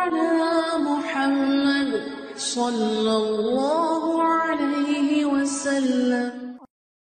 على محمد صلی اللہ علیہ وسلم۔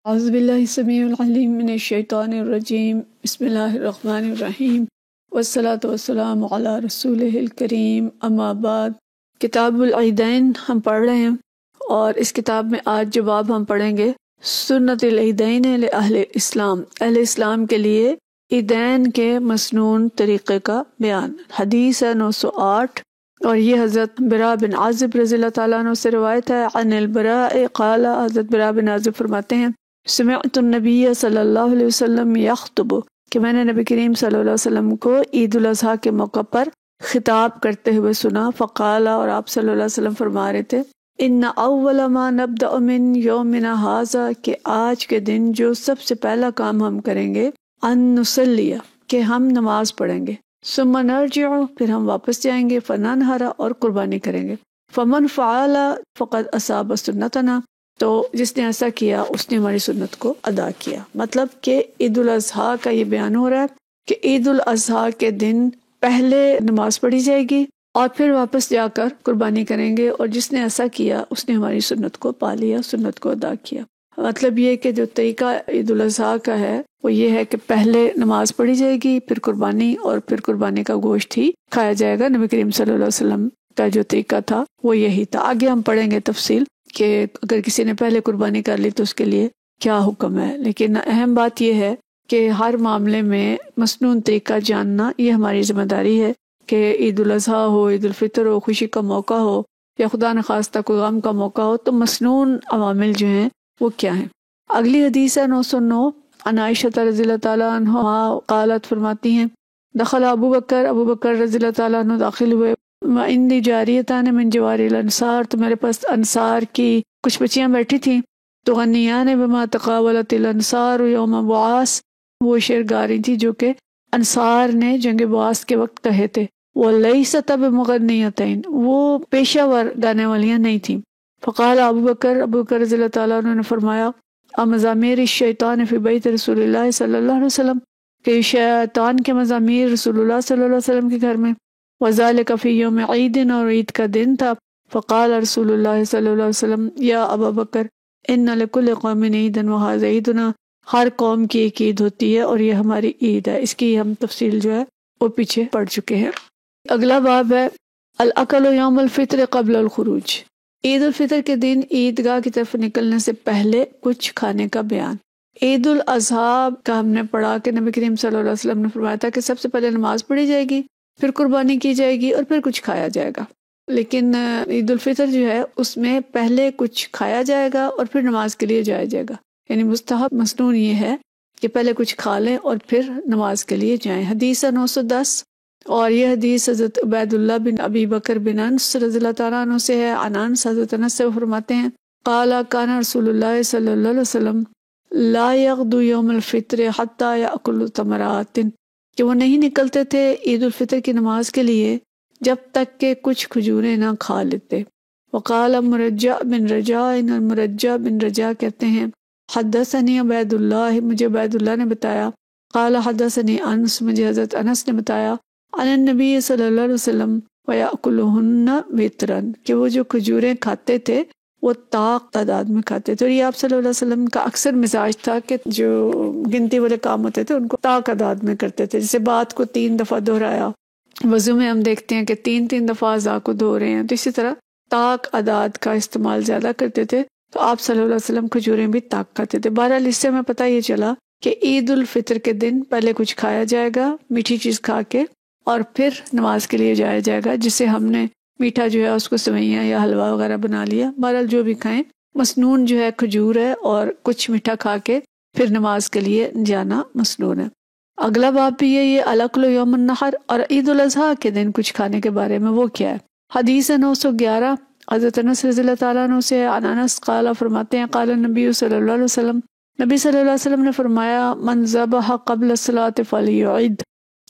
اعوذ باللہ السمیع العلیم من الشیطان الرجیم، بسم اللہ الرحمن الرحیم، والصلاة والسلام علی رسولہ الکریم، اما بعد۔ کتاب العیدین ہم پڑھ رہے ہیں، اور اس کتاب میں آج جو باب ہم پڑھیں گے، سنت العیدین لأہل اسلام، اہل اسلام کے لیے عیدین کے مسنون طریقے کا بیان۔ حدیث ہے 908، اور یہ حضرت براء بن عازب رضی اللہ تعالیٰ عنہ سے روایت ہے۔ عن البراء قال، حضرت براء بن عازب فرماتے ہیں، سمعت النبی صلی اللہ علیہ وسلم یخطب، کہ میں نے نبی کریم صلی اللہ علیہ وسلم کو عید الاضحیٰ کے موقع پر خطاب کرتے ہوئے سنا۔ فقال، اور آپ صلی اللہ علیہ وسلم فرما رہے تھے، ان اول ما نبدأ من یومنا ھذا، کہ آج کے دن جو سب سے پہلا کام ہم کریں گے، ان نصلی، کہ ہم نماز پڑھیں گے، ثم نرجع، پھر ہم واپس جائیں گے، فننحر، اور قربانی کریں گے، فمن فعل فقد اصاب سنتنا، تو جس نے ایسا کیا اس نے ہماری سنت کو ادا کیا۔ مطلب کہ عید الاضحیٰ کا یہ بیان ہو رہا ہے کہ عید الاضحیٰ کے دن پہلے نماز پڑھی جائے گی اور پھر واپس جا کر قربانی کریں گے، اور جس نے ایسا کیا اس نے ہماری سنت کو پا لیا، سنت کو ادا کیا۔ مطلب یہ کہ جو طریقہ عید الاضحیٰ کا ہے وہ یہ ہے کہ پہلے نماز پڑھی جائے گی، پھر قربانی، اور پھر قربانی کا گوشت ہی کھایا جائے گا۔ نبی کریم صلی اللہ علیہ وسلم کا جو طریقہ تھا وہ یہی تھا۔ آگے ہم پڑھیں گے تفصیل کہ اگر کسی نے پہلے قربانی کر لی تو اس کے لیے کیا حکم ہے، لیکن اہم بات یہ ہے کہ ہر معاملے میں مسنون طریقہ جاننا یہ ہماری ذمہ داری ہے، کہ عید الاضحیٰ ہو، عید الفطر ہو، خوشی کا موقع ہو، یا خدا نخواستہ کوئی غم کا موقع ہو، تو مسنون عوامل جو ہیں وہ کیا ہیں۔ اگلی حدیث ہے 909، عن عائشہ رضی اللہ تعالیٰ عنہ قالت، فرماتی ہیں، دخل ابو بکر رضی اللہ تعالیٰ عنہ داخل ہوئے، وعندی جاریتان من جواری الانصار، تو میرے پاس انصار کی کچھ بچیاں بیٹھی تھیں، تو غنیان بما تقاولت الانصار یوم بعاث، وہ شعر گا رہی تھی جو کہ انصار نے جنگ بعاث کے وقت کہے تھے، ولیست بمغنیتین، وہ پیشہ ور گانے والیاں نہیں تھیں۔ فقال ابو بکر رضی اللہ تعالیٰ عنہ نے فرمایا، مزامیر الشیطان فی بیت رسول اللہ صلی اللہ علیہ وسلم، کہ شیطان کے مزامیر رسول اللہ صلی اللہ علیہ وسلم کے گھر میں، وذالک فی یوم عید، اور عید کا دن تھا۔ فقال رسول اللہ صلی اللہ علیہ وسلم، یا ابا بکر، ان لکل قوم عید وھذا عیدنا، ہر قوم کی ایک عید ہوتی ہے اور یہ ہماری عید ہے۔ اس کی ہم تفصیل جو ہے وہ پیچھے پڑھ چکے ہیں۔ اگلا باب ہے الاکل یوم الفطر قبل الخروج، عید الفطر کے دن عیدگاہ کی طرف نکلنے سے پہلے کچھ کھانے کا بیان۔ عید الاضحیٰ کا ہم نے پڑھا کہ نبی کریم صلی اللہ علیہ وسلم نے فرمایا تھا کہ سب سے پہلے نماز پڑھی جائے گی، پھر قربانی کی جائے گی، اور پھر کچھ کھایا جائے گا۔ لیکن عید الفطر جو ہے اس میں پہلے کچھ کھایا جائے گا اور پھر نماز کے لیے جایا جائے گا، یعنی مستحب مسنون یہ ہے کہ پہلے کچھ کھا لیں اور پھر نماز کے لیے جائیں۔ حدیث 910، اور یہ حدیث حضرت عبید اللہ بن ابی بکر بن انس رضی اللہ تعالیٰ عنہ سے ہے۔ عن انس، حضرت انس سے فرماتے ہیں، قال کان رسول اللہ صلی اللہ علیہ وسلم لا یغدو یوم الفطر حتی یأکل تمرات، کہ وہ نہیں نکلتے تھے عید الفطر کی نماز کے لیے جب تک کہ کچھ کھجوریں نہ کھا لیتے۔ وقال مرجع بن رجاء، مرجع بن رجاء کہتے ہیں، حدثنی عبید اللہ، مجھے عبید اللہ نے بتایا، قال حدثنی انس، مجھے حضرت انس نے بتایا، عن النبی صلی اللہ علیہ وسلم ویأکلہن وطرا، کہ وہ جو کھجوریں کھاتے تھے وہ طاق تعداد میں کھاتے تھے، اور یہ آپ صلی اللہ علیہ وسلم کا اکثر مزاج تھا کہ جو گنتی والے کام ہوتے تھے ان کو طاق تعداد میں کرتے تھے۔ جیسے بات کو 3 دفعہ دہرایا، وضو میں ہم دیکھتے ہیں کہ 3 دفعہ اعضاء کو دھو رہے ہیں، تو اسی طرح طاق اعداد کا استعمال زیادہ کرتے تھے، تو آپ صلی اللہ علیہ وسلم کھجوریں بھی طاق کھاتے تھے۔ بہرحال اس سے ہمیں پتہ یہ چلا کہ عید الفطر کے دن پہلے کچھ کھایا جائے گا، میٹھی چیز کھا کے، اور پھر نماز کے لیے جایا جائے گا، جسے ہم نے میٹھا جو ہے اس کو سوئیاں یا حلوہ وغیرہ بنا لیا، بہرحال جو بھی کھائیں، مسنون جو ہے کھجور ہے، اور کچھ میٹھا کھا کے پھر نماز کے لیے جانا مسنون ہے۔ اگلا باب بھی یہ الاکل یوم النحر، اور عید الاضحیٰ کے دن کچھ کھانے کے بارے میں وہ کیا ہے۔ حدیث 911، حضرت انس رضی اللہ تعالیٰ عنہ سے، عن انس قال، فرماتے ہیں، قال النبی صلی اللہ علیہ وسلم، نبی صلی اللہ علیہ وسلم نے فرمایا، من ذبح قبل الصلاۃ فلیعد،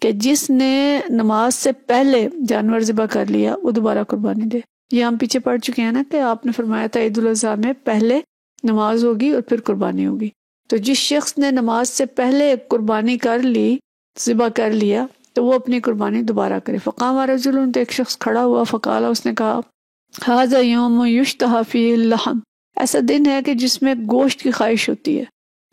کہ جس نے نماز سے پہلے جانور ذبح کر لیا وہ دوبارہ قربانی دے۔ یہ ہم پیچھے پڑھ چکے ہیں نا کہ آپ نے فرمایا تھا عید الاضحیٰ میں پہلے نماز ہوگی اور پھر قربانی ہوگی، تو جس شخص نے نماز سے پہلے قربانی کر لی، ذبح کر لیا، تو وہ اپنی قربانی دوبارہ کرے۔ فقام رجل، تو ایک شخص کھڑا ہوا، فقال، اس نے کہا ھذا یوم یشتہی فیہ اللحم، ایسا دن ہے کہ جس میں گوشت کی خواہش ہوتی ہے۔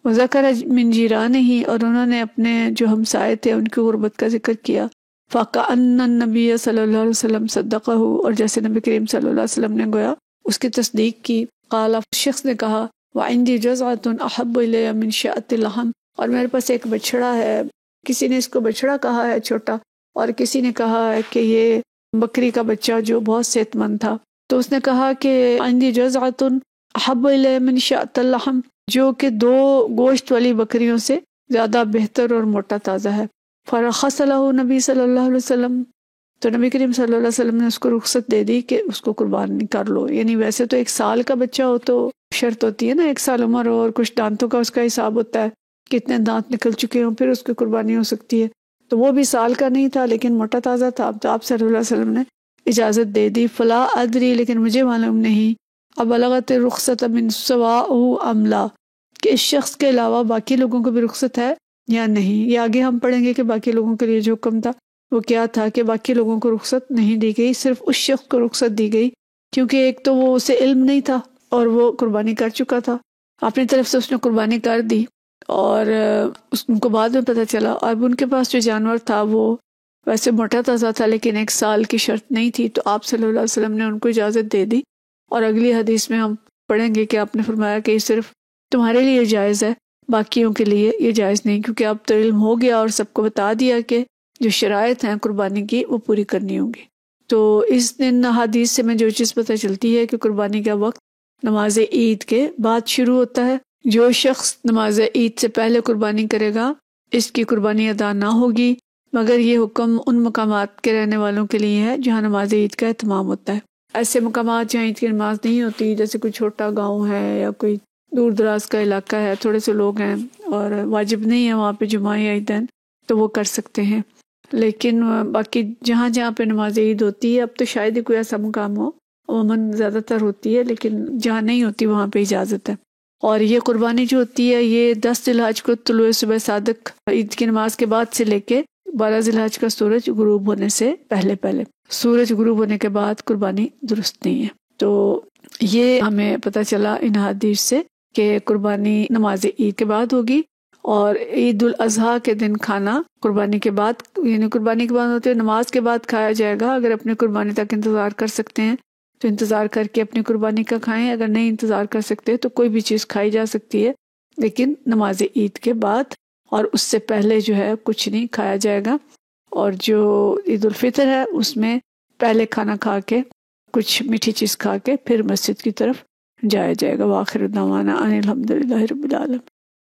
وذکر من جیرانہ، اور انہوں نے اپنے جو ہمسائے تھے ان کی غربت کا ذکر کیا۔ فکأن النبی صلی اللہ علیہ وسلم صدقہ، اور جیسے نبی کریم صلی اللہ علیہ وسلم نے گویا اس کی تصدیق کی۔ قال، شخص نے کہا وعندی جزعۃ احب الی من شاۃ اللحم، اور میرے پاس ایک بچڑا ہے، کسی نے اس کو بچڑا کہا ہے چھوٹا، اور کسی نے کہا ہے کہ یہ بکری کا بچہ جو بہت صحت مند تھا۔ تو اس نے کہا کہ عندی جزعۃ احب الی من شاۃ اللحم، جو کہ 2 گوشت والی بکریوں سے زیادہ بہتر اور موٹا تازہ ہے۔ فرخص له نبی صلی اللہ علیہ وسلم، تو نبی کریم صلی اللہ علیہ وسلم نے اس کو رخصت دے دی کہ اس کو قربانی کر لو۔ یعنی ویسے تو 1 سال کا بچہ ہو تو شرط ہوتی ہے نا، 1 سال عمر ہو اور کچھ دانتوں کا اس کا حساب ہوتا ہے، کتنے دانت نکل چکے ہوں پھر اس کی قربانی ہو سکتی ہے۔ تو وہ بھی سال کا نہیں تھا لیکن موٹا تازہ تھا، تو آپ صلی اللہ علیہ وسلم نے اجازت دے دی۔ فلا ادری، لیکن مجھے معلوم نہیں، ابلغت رخصت من سواء ام لا، کہ اس شخص کے علاوہ باقی لوگوں کو بھی رخصت ہے یا نہیں۔ یہ آگے ہم پڑھیں گے کہ باقی لوگوں کے لیے جو حکم تھا وہ کیا تھا، کہ باقی لوگوں کو رخصت نہیں دی گئی، صرف اس شخص کو رخصت دی گئی، کیونکہ ایک تو وہ اسے علم نہیں تھا اور وہ قربانی کر چکا تھا، اپنی طرف سے اس نے قربانی کر دی، اور ان کو بعد میں پتہ چلا۔ اب ان کے پاس جو جانور تھا وہ ویسے موٹا تازہ تھا لیکن 1 سال کی شرط نہیں تھی، تو آپ صلی اللہ علیہ وسلم نے ان کو اجازت دے دی۔ اور اگلی حدیث میں ہم پڑھیں گے کہ آپ نے فرمایا کہ یہ صرف تمہارے لیے جائز ہے، باقیوں کے لیے یہ جائز نہیں، کیونکہ اب تو علم ہو گیا اور سب کو بتا دیا کہ جو شرائط ہیں قربانی کی وہ پوری کرنی ہوگی۔ تو اس دن حدیث سے میں جو چیز پتہ چلتی ہے کہ قربانی کا وقت نماز عید کے بعد شروع ہوتا ہے۔ جو شخص نماز عید سے پہلے قربانی کرے گا اس کی قربانی ادا نہ ہوگی، مگر یہ حکم ان مقامات کے رہنے والوں کے لیے ہے جہاں نماز عید کا اہتمام ہوتا ہے۔ ایسے مقامات جہاں عید کی نماز نہیں ہوتی، جیسے کوئی چھوٹا گاؤں ہے یا کوئی دور دراز کا علاقہ ہے، تھوڑے سے لوگ ہیں اور واجب نہیں ہے وہاں پہ جمعہ یا عیدین، تو وہ کر سکتے ہیں۔ لیکن باقی جہاں جہاں پہ نماز عید ہوتی ہے، اب تو شاید ہی کوئی ایسا مقام ہو، عموماً زیادہ تر ہوتی ہے لیکن جہاں نہیں ہوتی وہاں پہ اجازت ہے۔ اور یہ قربانی جو ہوتی ہے یہ 10 ذی الحج کو طلوع صبح صادق عید کی نماز کے بعد سے لے کے 12 ذی الحج کا سورج غروب ہونے سے پہلے سورج غروب ہونے کے بعد قربانی درست نہیں ہے۔ تو یہ ہمیں پتہ چلا ان حدیث سے کہ قربانی نماز عید کے بعد ہوگی، اور عید الاضحیٰ کے دن کھانا قربانی کے بعد، یعنی قربانی کے بعد ہوتے نماز کے بعد کھایا جائے گا۔ اگر اپنی قربانی تک انتظار کر سکتے ہیں تو انتظار کر کے اپنی قربانی کا کھائیں، اگر نہیں انتظار کر سکتے تو کوئی بھی چیز کھائی جا سکتی ہے، لیکن نماز عید کے بعد، اور اس سے پہلے جو ہے کچھ نہیں کھایا جائے گا۔ اور جو عید الفطر ہے اس میں پہلے کھانا کھا کے کچھ میٹھی چیز کھا کے پھر مسجد کی طرف جایا جائے گا۔ وآخر دعوانا ان الحمد للہ رب العالمین۔